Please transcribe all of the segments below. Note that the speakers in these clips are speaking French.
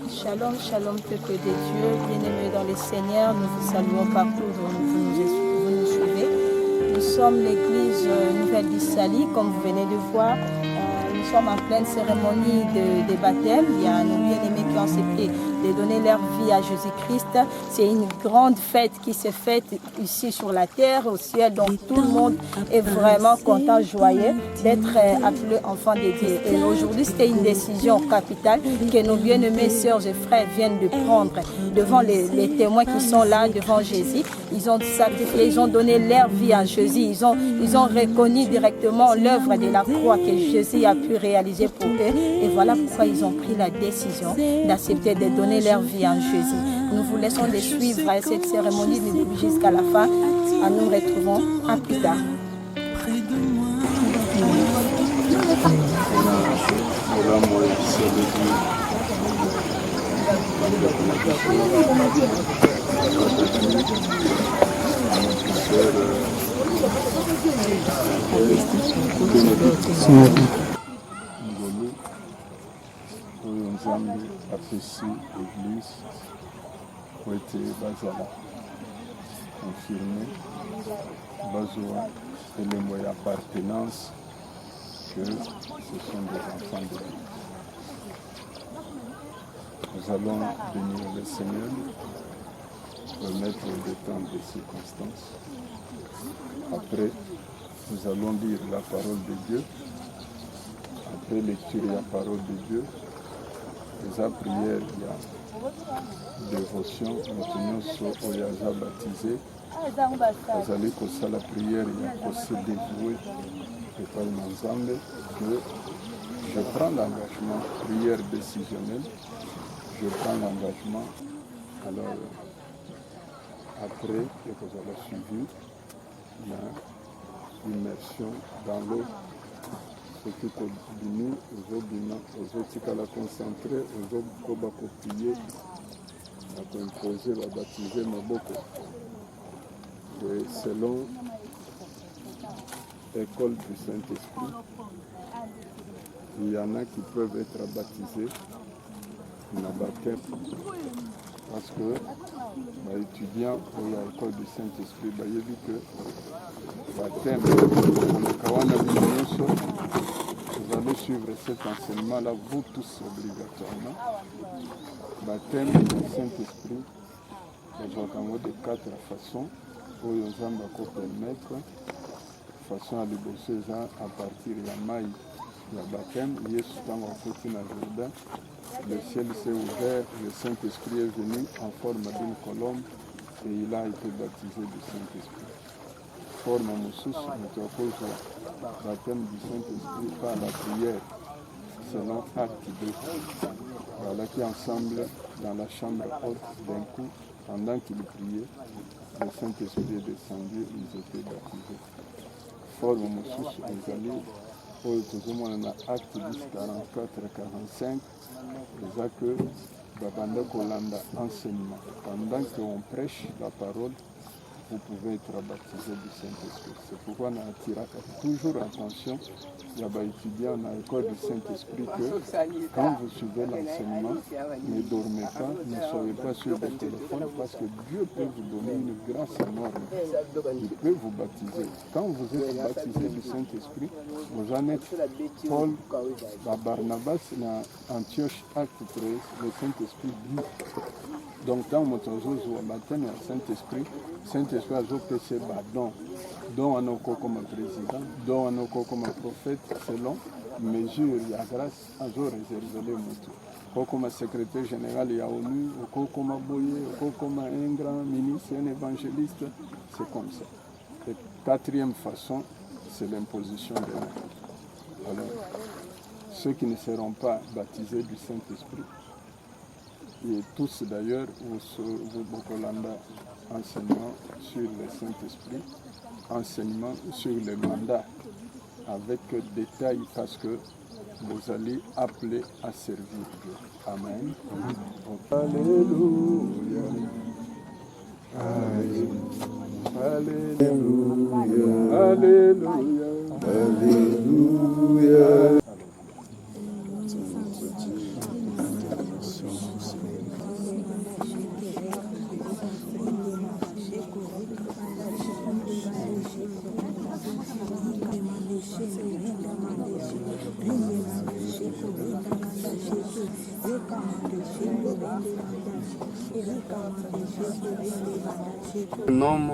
Shalom, shalom, peuple de Dieu, bien-aimés dans le Seigneur, nous vous saluons partout où vous nous suivez. Nous sommes l'église Nouvelle d'Issali, comme vous venez de voir. Nous sommes en pleine cérémonie de baptême. Il y a nos bien-aimés qui ont accepté de donner leur vie à Jésus-Christ. C'est une grande fête qui s'est faite ici sur la terre, au ciel. Donc tout le monde est vraiment content, joyeux d'être appelé enfant de Dieu. Et aujourd'hui, c'était une décision capitale que nos bien-aimés sœurs et frères viennent de prendre devant les témoins qui sont là, devant Jésus. Ils ont sacrifié, ils ont donné leur vie à Jésus. Ils ont reconnu directement l'œuvre de la croix que Jésus a pu réaliser pour eux. Et voilà pourquoi ils ont pris la décision d'accepter de donner leur vie à Jésus. Nous vous laissons de suivre cette cérémonie jusqu'à la fin. Nous nous retrouvons à plus tard. Ngolu oyo nzambe apesi église po ete bazala confirme bazwa elembo ya appartenance que ce sont des enfants de Dieu. Nous allons bénir le Seigneur, remettre le temps des circonstances. Après, nous allons lire la parole de Dieu. Après lecture de la parole de Dieu, les prières, il y a dévotion, nous sommes déjà baptisés. Vous allez que la prière, il y a que se dévouer et par Nzambe que je prends l'engagement, prière décisionnelle, je prends l'engagement. Alors, après que vous avez suivi, il y a immersion dans l'eau. Ce qui est venu, aux autres qui la concentrer, aux autres qui ont copié, qui ont imposé, qui ont baptisé, et selon l'école du Saint-Esprit, il y en a qui peuvent être baptisés dans le baptême. Parce que les étudiants de l'école du Saint-Esprit, il y a vu que le baptême, vous allez suivre cet enseignement-là, vous tous obligatoirement. Baptême du Saint-Esprit, nous avons de 4 façons où nous allons permettre, façon à débosser à partir de la maille, le baptême, il y a souvent un côté dans le Jourdain. Le ciel s'est ouvert, le Saint-Esprit est venu en forme d'une colombe et il a été baptisé du Saint-Esprit. Forme Moussous, nous avons le baptême du Saint-Esprit par la prière, selon Acte 2. Voilà qui ensemble dans la chambre haute d'un coup, pendant qu'ils priaient, le Saint-Esprit est descendu, ils étaient baptisés. Forme Moussous, nous allons dans Acte 10, 44-45, c'est que enseignement. Pendant qu'on prêche la parole, vous pouvez être baptisé du Saint-Esprit. C'est pourquoi on attire toujours attention, il y a des étudiants dans l'école du Saint-Esprit que quand vous suivez l'enseignement, ne dormez pas, ne soyez pas sur le téléphone parce que Dieu peut vous donner une grâce énorme. Il peut vous baptiser. Quand vous êtes baptisé du Saint-Esprit, vous en êtes Paul, Barnabas, dans Antioche, Acte 13, le Saint-Esprit dit. Donc quand vous êtes baptisé du Saint-Esprit a péché don. Don à nos comme président, don à nos comme prophète, selon mesure, il y a grâce à nous réserver les mots. Comme secrétaire général, il y a ONU, comme boyer, comme un grand ministre, un évangéliste, c'est comme ça. Et quatrième façon, c'est l'imposition des mains. Alors, ceux qui ne seront pas baptisés du Saint-Esprit, et tous d'ailleurs, vous enseignement sur le Saint-Esprit, enseignement sur le mandat, avec détail parce que vous allez appeler à servir Dieu. Amen. Alléluia. Alléluia. Alléluia. Alléluia. Un homme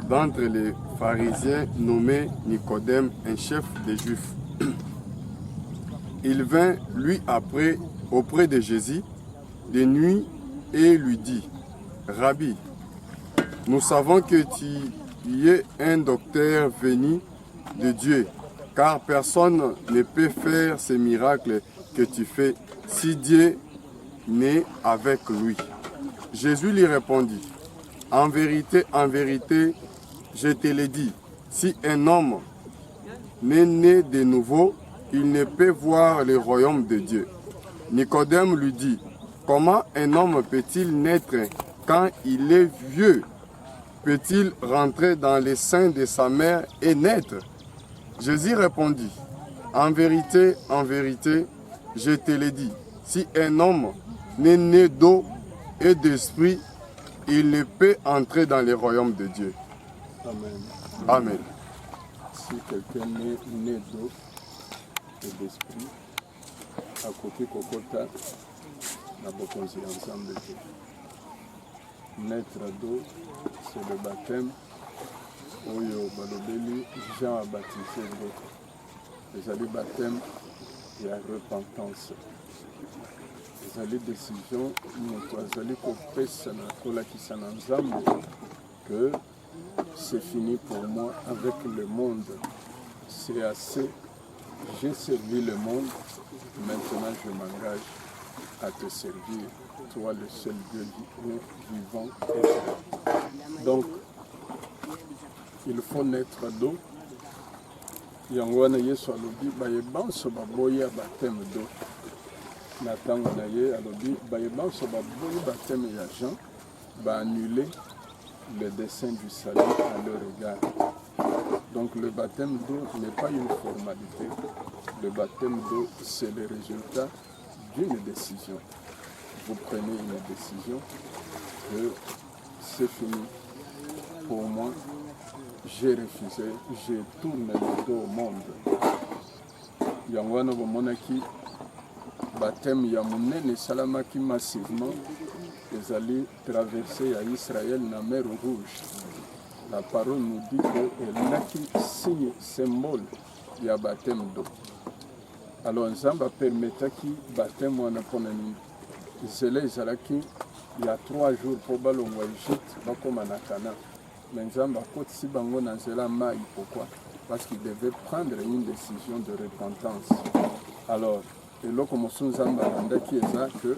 d'entre les pharisiens nommé Nicodème, un chef des Juifs. Il vint lui après auprès de Jésus de nuit et lui dit, Rabbi, nous savons que tu es un docteur venu de Dieu, car personne ne peut faire ces miracles que tu fais si Dieu n'est avec lui. Jésus lui répondit, en vérité, je te le dis, si un homme n'est né de nouveau, il ne peut voir le royaume de Dieu. Nicodème lui dit, comment un homme peut-il naître quand il est vieux? Peut-il rentrer dans les seins de sa mère et naître? Jésus répondit, en vérité, je te le dis, si un homme n'est né d'eau et d'esprit, il ne peut entrer dans le royaume de Dieu. Amen. Amen. Si quelqu'un est né d'eau et d'esprit, à côté Kokota, n'a pas conseillé ensemble. Naître d'eau, c'est le baptême. Oyo balobeli Jean a baptisé l'eau. Les baptême, il y a repentance. Les décisions, nous allons confesser que c'est fini pour moi avec le monde. C'est assez. J'ai servi le monde. Maintenant, je m'engage à te servir. Toi, le seul Dieu vivant et vrai. Donc, il faut naître d'eau. Yangwana Yesu alobi bayebanso baboya baptême d'eau. Na tango na ye alobi bayebanso baboya baptême ya Jean ba annuler le dessein du salut à leur égard. Donc le baptême d'eau n'est pas une formalité. Le baptême d'eau, c'est le résultat d'une décision. Vous prenez une décision que c'est fini. Pour moi, j'ai refusé, j'ai tourné le dos au monde. Yangwana Bomonaki, baptême Yamunene Salamaki massivement, ils allaient traverser à Israël la mer Rouge. La parole nous dit qu'il y a un signe, symbole, il y a baptême d'eau. Alors, Nzamba permettait qu'il baptême en Aponani. Il y a 3 jours pour Balongo Égypte, comme en Akana. Mais Nzamba si Bango Nanzela Maï, pourquoi? Parce qu'il devait prendre une décision de repentance. Alors, et là, comme on Nzamba qui est là, que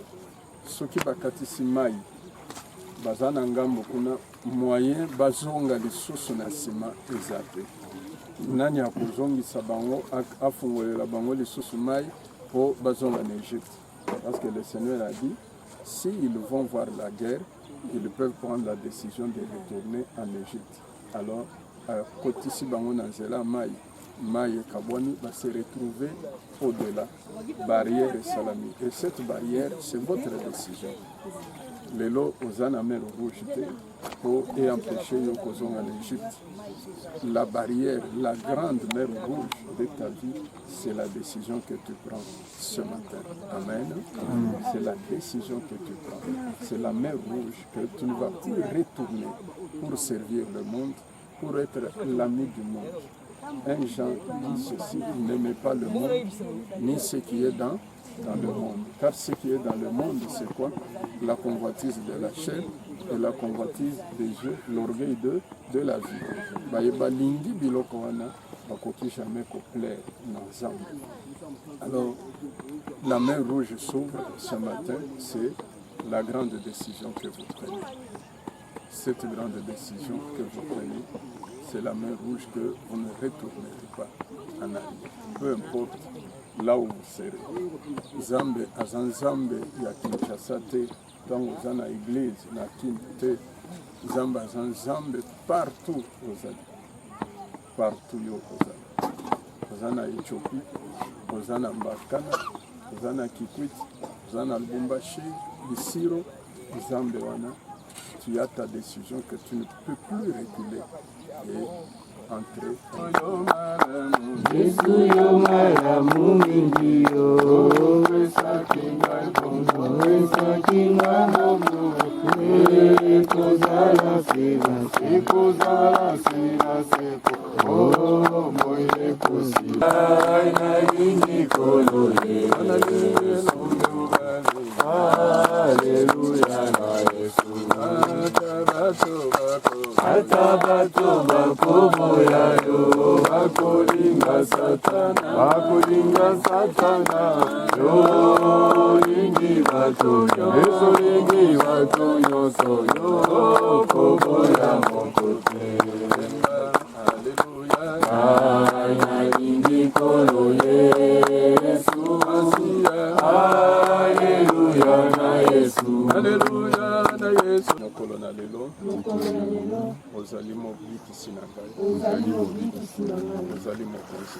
ce qui va katisi Maï, bazana ngambo kuna moyen bazonga lisusu na sima ezape. Nani akozongisa bango afungolela bango lisusu mai po bazonga en Égypte. Parce que le Seigneur a dit, s'ils vont voir la guerre, ils peuvent prendre la décision de retourner en Égypte. Alors, kotisi bango na nzela mai et kabwani va se retrouver au-delà. Barrière et salami. Et cette barrière, c'est votre décision. Les lots aux mer rouge et empêcher Yokozong en Égypte. La barrière, la grande mer rouge de ta vie, c'est la décision que tu prends ce matin. Amen. C'est la décision que tu prends. C'est la mer rouge que tu ne vas plus retourner pour servir le monde, pour être l'ami du monde. Un Jean dit ceci, n'aimez pas le monde, ni ce qui est dans le monde. Car ce qui est dans le monde, c'est quoi? La convoitise de la chair et la convoitise des yeux, l'orgueil de la vie. Bayeba lingi biloko wana bakoki jamais ko plaire dans Nzambe. Alors, la mer rouge s'ouvre ce matin, c'est la grande décision que vous prenez. Cette grande décision que vous prenez, c'est la mer rouge que vous ne retournerez pas en arrière. Peu importe là où vous serez. Zambe, Azanzambe, ya Kinshasa te, tango zana église, na Kinte, Zambe, Azanzambe, partout vous allez. Partout yo vous allez. Ozana Éthiopie, Ozana Mbakana, Ozana Kikwit, Ozana Lubumbashi, Isiro, Zambe wana. Tu as ta décision que tu ne peux plus reculer. Et Entrez. Yesu yo malamu mingi yo. Pesa kinga bongo. Pesa kinga bongo. Kozala sina seko. Kozala sina seko. Oh, moye kosi. Na yini koloye. Hallelujah na Yesu. Ata bato bakoboya yo. Bakolinga satana. Bakolinga satana. Yo lingi bato yo. Yesu lingi watu nyonso yo. Koboya mokote. Na yini koloye. Yesu. Hallelujah na Yesu. Alleluia na Yesu. Nyokolo na lelo. Ozali mobikisi na ngai. Ozali mokonzi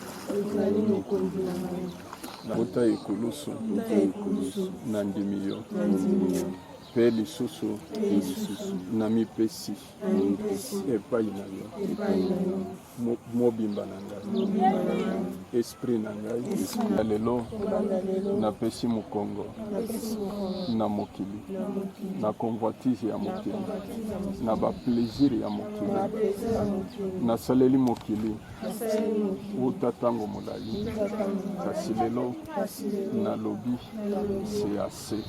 na ngai. Bota ekulusu na ndimi yo. Mpe lisusu na mipesi epai na yo. Mobimba na ngai. Esprit na ngai. Na lelo napesi mokongo na mokili. Na convoitise ya mokili. Na baplaisir ya mokili. Nasaleli mokili uta ntango molai. Kasi lelo nalobi c'est assez.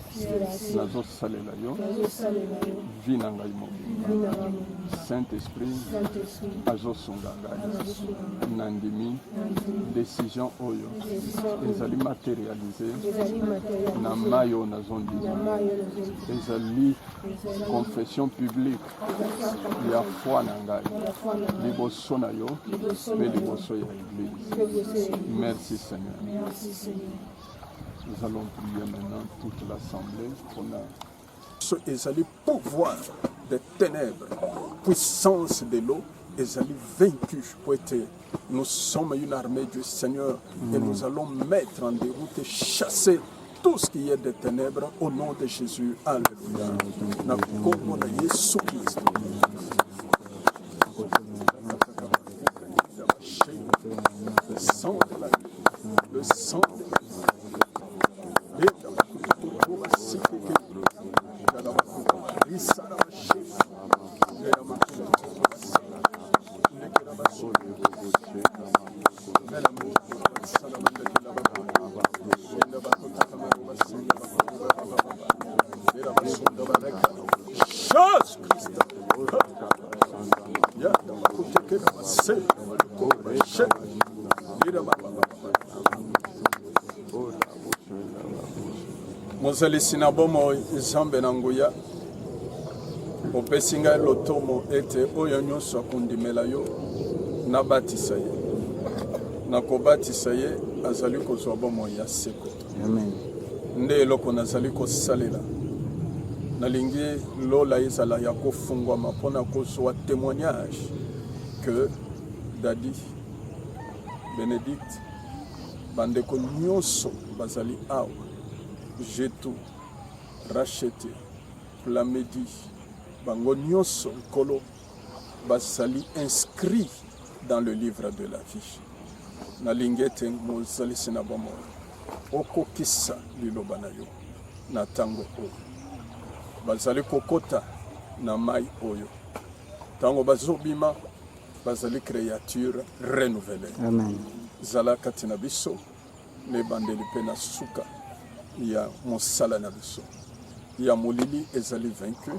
Nazosalela yo vi na ngai mobimba. Saint-Esprit azosunga ngai na ndimi décision oyo ezali matérialisé na mai oyo nazondima. Ezali confession publique ya foi na ngai liboso na yo mpe liboso ya église. Merci Seigneur. Nous allons prier maintenant toute l'assemblée pour la... Ezali pouvoir des ténèbres, puissance de l'eau, ezali vaincu. Nous sommes une armée du Seigneur et nous allons mettre en déroute et chasser tout ce qui est des ténèbres au nom de Jésus. Alléluia. Na kombo na Yesu Kristo. Le sang de la vie, le sang de la vie. Mozali sinabomo nzambe na nguya opesi ngai lotomo ete oyo nyonso akondimela yo nabatisa ye. Nakobatisa ye azali kozwa bomoi ya seko. Amen. Nde eloko nazali kosalela. Nalingi lola ezala ya kofungwama mpona kozwa témoignage que Dadi Bénédicte bandeko nyonso bazali awa. Jetou, Rachete, Plamedi, Bango nyonso Kolo, basali inscrit dans le livre de la vie. Nalingete mozali sinabomo. Oko kisa liloba na yo. Na tango oyo. Bazali kokota na mai oyo. Tango bazobima, bazali créature renouvelée. Amen. Zala katina biso, le bandeli pe na suka. Ya mosala na biso ya molili ezali vaincu.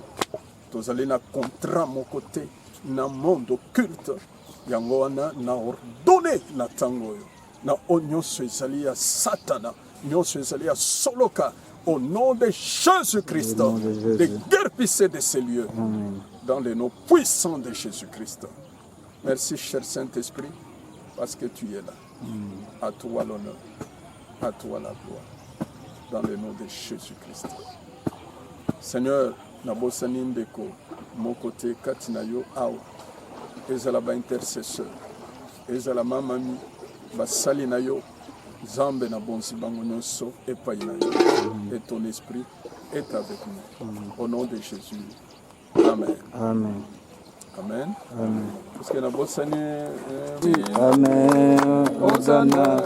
Tozali na contrat mon côté na monde occulte yango wana na ordonné na tango yo na nyonso ezali ya satana nyonso ezali ya soloka au nom de Jésus-Christ, de guerpissés de ces lieux. Amen. Dans le nom puissant de Jésus-Christ. Merci cher Saint-Esprit parce que tu es là. À toi l'honneur, à toi la gloire. Dans le nom de Jésus-Christ. Seigneur, nabosani ndeko mon côté katinayo awa ezala ba intercesseur ezala mamami basali na yo zambe na bonsi bango nyonso epai na yo et ton esprit est avec nous au nom de Jésus. Amen. Amen. Amen. Amen. Parce que la bosse année. Amen. Hosanna.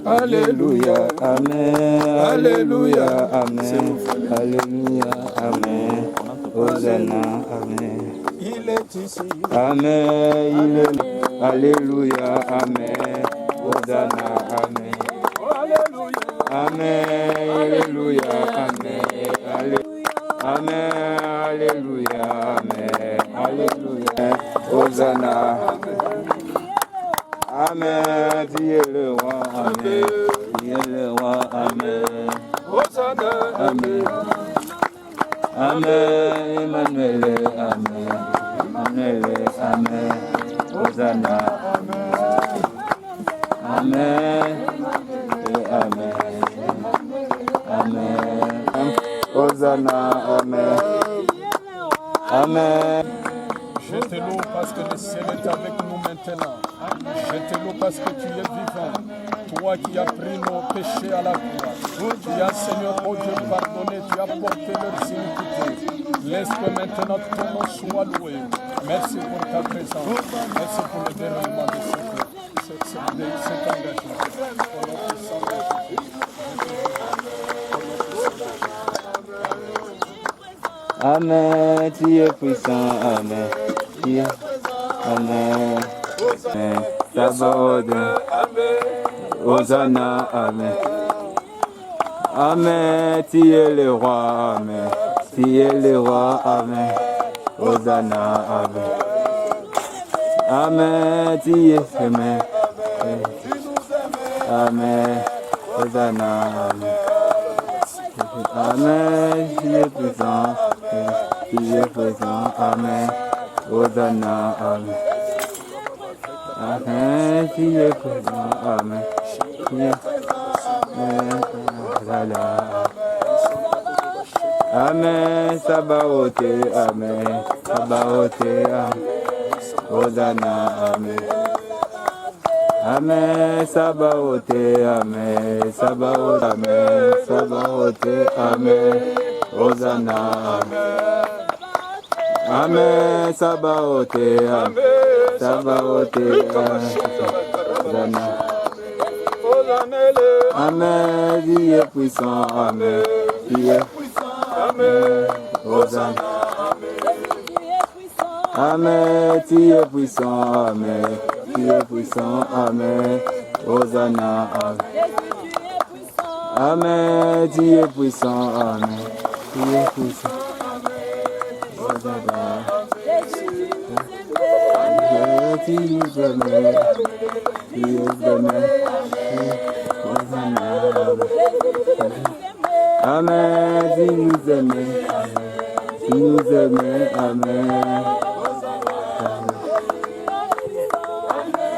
Alléluia. Amen. Alléluia. Amen. Alléluia. Amen. Hosanna. Amen. Il est ici. Amen. Il est. Alléluia. Amen. Hosanna. Amen. Amen. Alléluia. Amen. Amen. Alléluia. Amen. Alléluia. Hosanna. Amen. Dieu le roi. Amen. Dieu le roi. Amen. Hosanna. Amen. Amen. Emmanuel. Amen. Emmanuel. Amen. Hosanna. Amen. Amen. Amen. Hosanna. Amen. Amen. Jetez-l'eau parce que le ciel est avec nous maintenant. Jetez-l'eau parce que tu es vivant. Toi qui as pris nos péchés à la croix. Tu as, Seigneur, oh Dieu, pardonné. Tu as porté leurs iniquités. Laisse que maintenant ton nom soit loué. Merci pour ta présence. Merci pour le déroulement de cet engagement. Au nom du sang de Jésus. Amen, tu es puissant, Amen. Tu es... Amen. Amen. Sabaoth. Hosanna, Amen. Amen, tu es le roi, Amen. Tu es le roi, Amen. Hosanna, Amen. Amen, tu es Amen. Amen. Hosanna, Amen. Amen, tu es puissant. Tu es puissant, Amen. Hosanna, Amen. Amen, tu es puissant, Amen. Tu es Amen, Sabaoth, Amen. Sabaoth, Amen. Hosanna, Amen. Amen, Sabaoth, Amen. Sabaoth, Amen. Sabaoth, Amen. Hosanna, Amen. Amen, Sabaoth, Amen. Sabaoth, Hosanna. Amen, Dieu est puissant, Amen. Dieu est puissant, Hosanna. Amen, tu es puissant, Amen. Tu es puissant, Amen. Hosanna, Amen. Amen, tu es puissant, Amen. Tu es puissant. Hosanna. Tu nous aimes, tu nous aimes. Hosanna, Amen, tu nous aimes, tu nous aimes, Amen.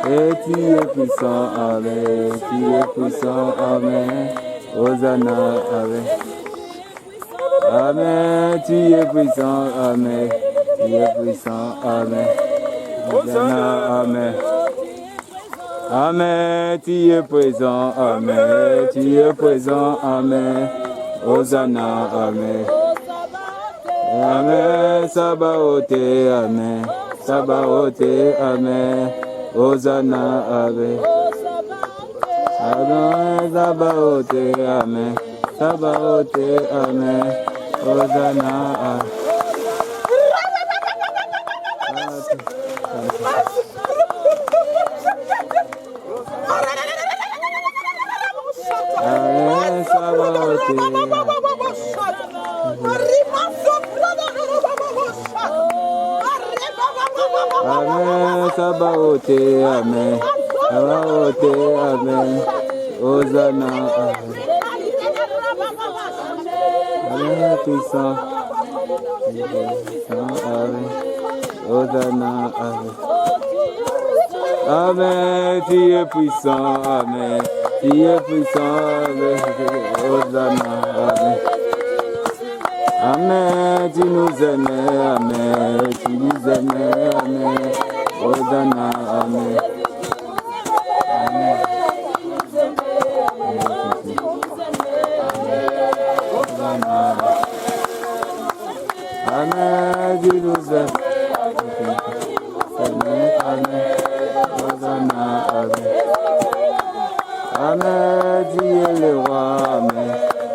Et tu es puissant, Amen. Tu es puissant, Amen. Hosanna, Amen. Amen, tu es puissant, Amen. Tu es puissant, Amen. Hosanna, Amen. Amen, tu es présent, Amen. Tu es présent, Amen. Hosanna, Amen. Amen, Sabaoth, Amen. Sabaoth, Amen. Hosanna, Amen. Amen, Sabaoth, Amen. Sabaoth, Amen. Hosanna, Amen. Amen, Sabaoth, Amen, Sabaoth, Amen. Sabaoth, Amen. Hosanna, Amen. Amen, puissant. Amen. Hosanna, Amen. Amen, tu es puissant, Amen. Tu es puissant, Amen. Hosanna, Amen. Amen, tu nous aimes, Amen. Tu nous aimes, Amen. Hosanna, Amen. Amen. Hosanna. Amen, tu nous aimes. es le roi, amen.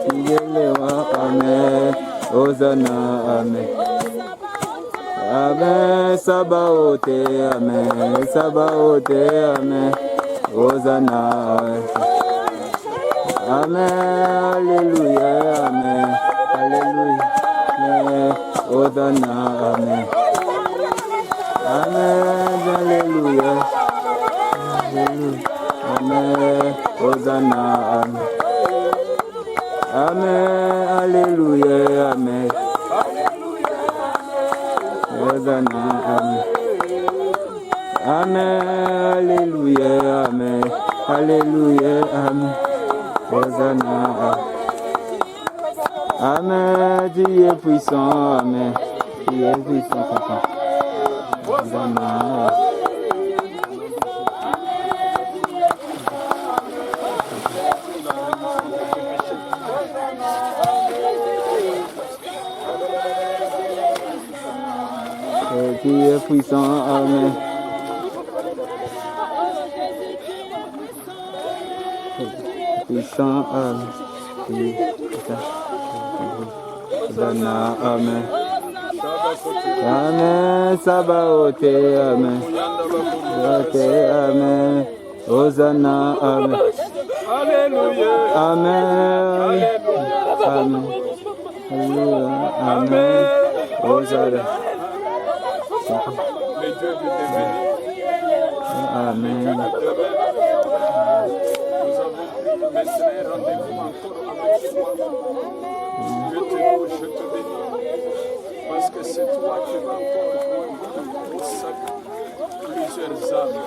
Tu es le roi, amen. Hosanna, amen. Amen, Sabaoth, amen. Sabaoth, amen. Hosanna, amen. Alléluia, amen. Alléluia, Hosanna, amen. Amen, alléluia. Amen, Hosanna, amen. Amen, alléluia, amen. Hosanna, amen. Amen, alléluia, amen. Alléluia, amen. Hosanna, amen. Dieu est puissant, amen. Dieu est puissant, papa. Hosanna. Dieu est puissant, amen. Puissant, amen. Hosanna, amen. Amen, Sabaoth, amen. Sabaoth, amen. Hosanna, amen. Alléluia. Amen. Amen. Alléluia, amen. Hosanna. Mais Dieu vous bénisse. Amen. Nous avons maintenant rendez-vous encore avec toi. Dieu te loue, je te bénis. Parce que c'est toi qui vas encore au salut plusieurs âmes.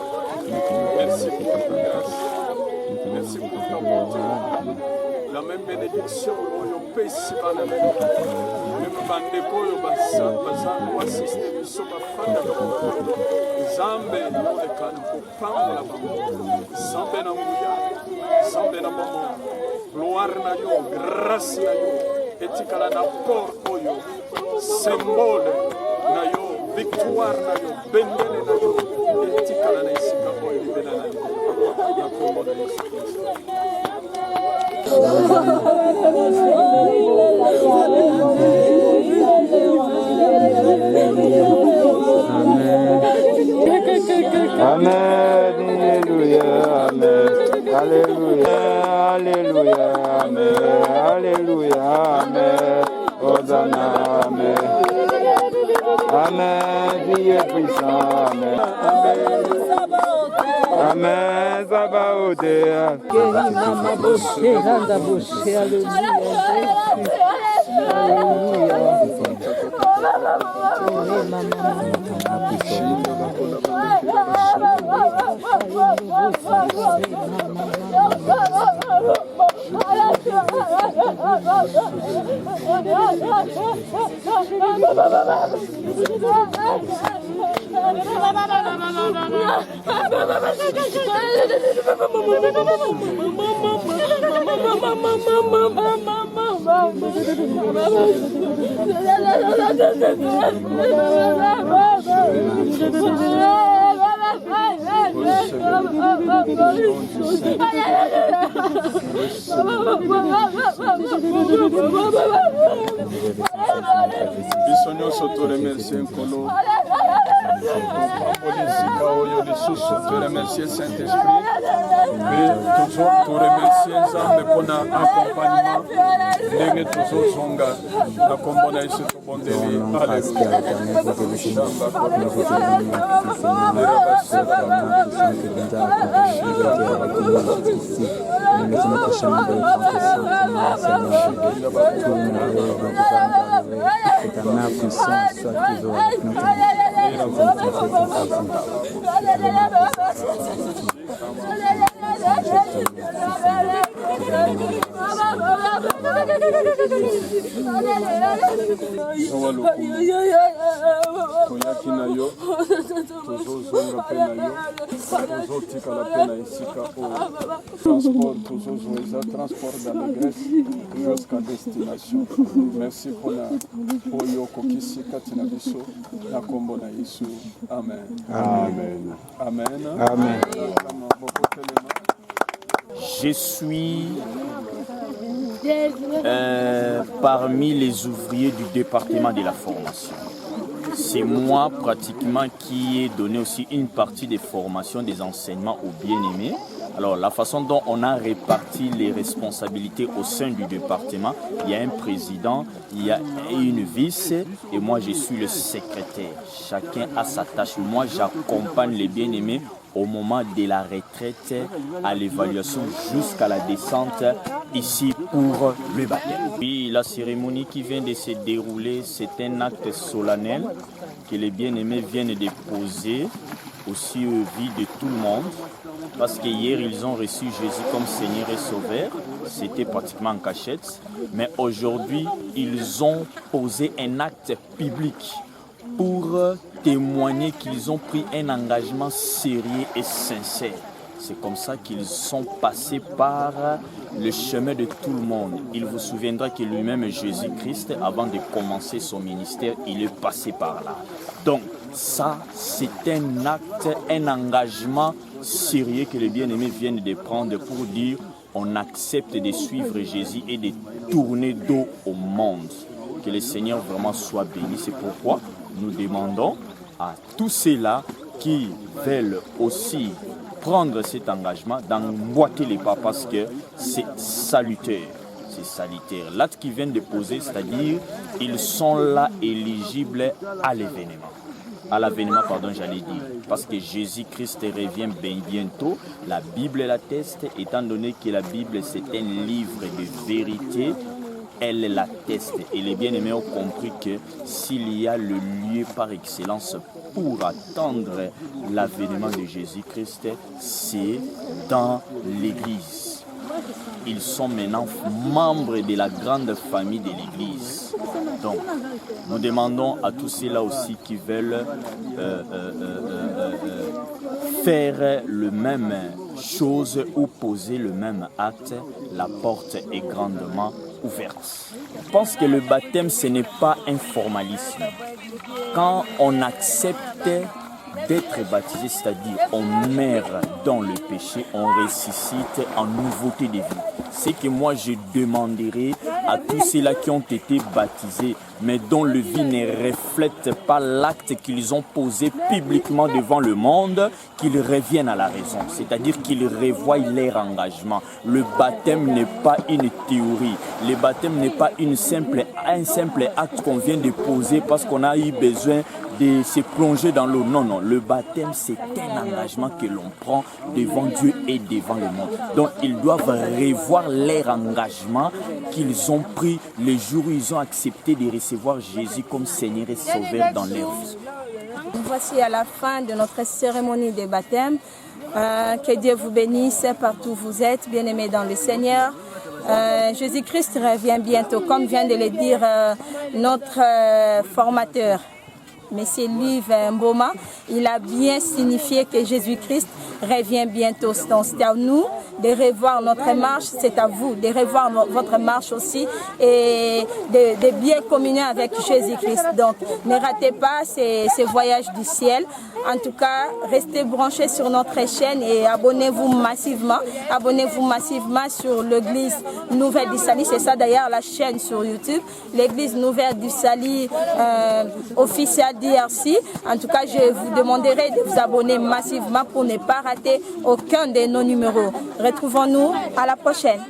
Merci pour ta grâce. Merci pour ta bonté. La même bénédiction au pays si va la même. Même bandeko yo bazango assisté biso bafanda Zambe nolekana kopambola bango. Zambe na nguya, Zambe na mamo. Gloire na yo, grâce na yo, etikala na port oyo, symbole na yo, victoire na yo, bendele na yo, etikala na esika oyo libela na yo. Na kombo na Yesu Kristo. Amen, alléluia, amen, alléluia, alléluia, amen, alléluia, amen, Hosanna, amen, amen, Dieu est puissant, amen, amen, Sabaoth, Biso nyonso toremercie Nkolo. Polisika oyo lisusu toremercie Saint-Esprit. Mpe toremercie Nzambe mpona accompagnement ndenge tozozonga na kombo na Yesu tobondeli. Que ta main puissante soit toujours avec nous. Toyaki na yo, tozozonga mpe na yo, tozotikala mpe na esika oyo. Transport tozozwa eza transport d'allégresse jusqu'à destination. Merci mpona oyo okokisi kati na biso na kombo na Yesu. Amen. Amen. Amen. Amen. Beaucoup de Je suis Parmi les ouvriers du département de la formation. C'est moi pratiquement qui ai donné aussi une partie des formations, des enseignements aux bien-aimés. Alors la façon dont on a réparti les responsabilités au sein du département, il y a un président, il y a une vice et moi je suis le secrétaire. Chacun a sa tâche. Moi j'accompagne les bien-aimés au moment de la retraite, à l'évaluation jusqu'à la descente ici pour le baptême. Puis la cérémonie qui vient de se dérouler, c'est un acte solennel que les bien-aimés viennent déposer aussi aux vies de tout le monde. Parce qu'hier, ils ont reçu Jésus comme Seigneur et Sauveur. C'était pratiquement en cachette. Mais aujourd'hui, ils ont posé un acte public pour témoigner qu'ils ont pris un engagement sérieux et sincère. C'est comme ça qu'ils sont passés par le chemin de tout le monde. Il vous souviendra que lui-même, Jésus-Christ, avant de commencer son ministère, il est passé par là. Donc, ça, c'est un acte, un engagement sérieux que les bien-aimés viennent de prendre pour dire on accepte de suivre Jésus et de tourner dos au monde. Que le Seigneur vraiment soit béni. C'est pourquoi nous demandons à tous ceux-là qui veulent aussi prendre cet engagement d'emboîter les pas parce que c'est salutaire. C'est salutaire. L'acte qu'ils viennent de poser, c'est-à-dire ils sont là éligibles à l'événement. À l'avènement, j'allais dire. Parce que Jésus-Christ revient bientôt. La Bible l'atteste, étant donné que la Bible c'est un livre de vérité. Elle l'atteste. Et les bien-aimés ont compris que s'il y a le lieu par excellence pour attendre l'avènement de Jésus-Christ, c'est dans l'Église. Ils sont maintenant membres de la grande famille de l'Église. Donc, nous demandons à tous ceux-là aussi qui veulent faire le même chose ou poser le même acte, la porte est grandement ouverte. Je pense que le baptême, ce n'est pas un formalisme. Quand on accepte d'être baptisé, c'est-à-dire on meurt dans le péché, on ressuscite en nouveauté de vie. C'est que moi je demanderai à tous ceux-là qui ont été baptisés, mais dont le vie ne reflète pas l'acte qu'ils ont posé publiquement devant le monde, qu'ils reviennent à la raison, c'est-à-dire qu'ils revoient leur engagement. Le baptême n'est pas une théorie, le baptême n'est pas un simple acte qu'on vient de poser parce qu'on a eu besoin de se plonger dans l'eau. Non, non, le baptême c'est un engagement que l'on prend devant Dieu et devant le monde. Donc ils doivent revoir leur engagement qu'ils ont pris le jour où ils ont accepté de recevoir Jésus comme Seigneur et Sauveur dans leur vie. Voici à la fin de notre cérémonie de baptême. Que Dieu vous bénisse partout où vous êtes, bien-aimés dans le Seigneur. Jésus-Christ revient bientôt, comme vient de le dire notre formateur. Monsieur Liv Mboma, il a bien signifié que Jésus-Christ revient bientôt. Donc c'est à nous de revoir notre marche, c'est à vous de revoir votre marche aussi et de bien communier avec Jésus-Christ. Donc ne ratez pas ces voyages du ciel. En tout cas, restez branchés sur notre chaîne et abonnez-vous massivement. Abonnez-vous massivement sur l'église Nouvelle du Sali. C'est ça d'ailleurs la chaîne sur YouTube. L'église Nouvelle du Sali officielle DRC. En tout cas, je vous demanderai de vous abonner massivement pour ne pas rater aucun de nos numéros. Retrouvons-nous à la prochaine.